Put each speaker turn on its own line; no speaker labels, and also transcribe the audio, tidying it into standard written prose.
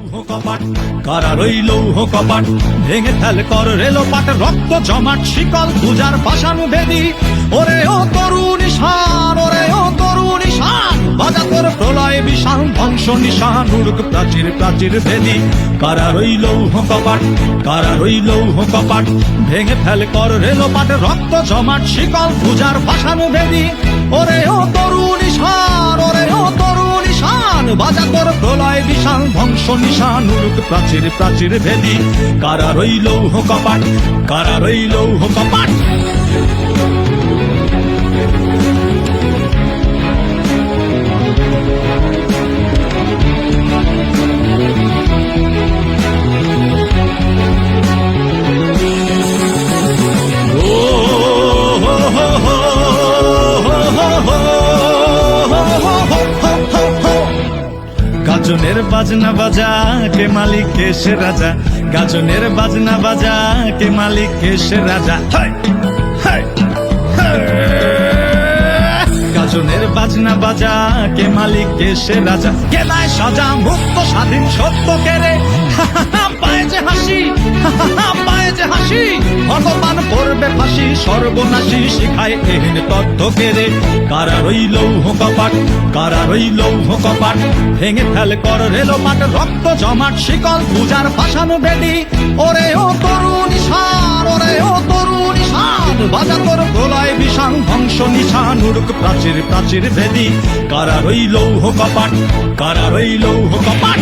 লৌহ কপাট কারা রই লৌহ কপাট ভেঙে ফেল কর রেলোপাট রক্ত জমাট শিকল পূজার পাশানু ভেদি ওরে ও তরুণ ঈশান ওরে ও তরুণ ঈশান বাজা তোর প্রলয় বিশাল ধ্বংস নিশান উড়ুক প্রাচীর প্রাচীর ভেদি কারা রই লৌহ কপাট কারা রই লৌহ কপাট ভেঙে ফেল কর রেলোপাট রক্ত জমাট শিকল পূজার পাশানু ভেদি ওরে ও তরুণ ঈশান ওরে ও তরুণ ঈশান বাজা তোর প্রলয় বিশাল ধ্বংস নিশান উড়ুক প্রাচীর প্রাচীর ভেদি কারা রই লৌহ কপাট কারা রই লৌহ কপাট গাজনের বাজনা বাজা কে মালিক কে সে রাজা গাজনের বাজনা বাজা কে মালিক কে সে রাজা গাজনের বাজনা বাজা কে মালিক কে সে রাজা গেলায় সাজা মুক্ত স্বাধীন সত্য কেড়ে পায়ে যে হাসি পায়ে যে হাসি ভগবান পড়বে ফাঁসি সর্বনাশী শিখায় এহেন তথ্য কেড়ে কারা রই লৌহ কপাট কারা রই লৌহ কপাট ভেঙে ফেল কর রেলোপাট রক্ত জমাট শিকল পূজার পাশানু বেদি ওরে ও তরুণ ঈশান ওরে ও তরুণ ঈশান বাজা তোর প্রলয় বিশাল ধ্বংস নিশান উড়ুক প্রাচীর প্রাচীর ভেদি কারা রই লৌহ কপাট কারা রই লৌহ কপাট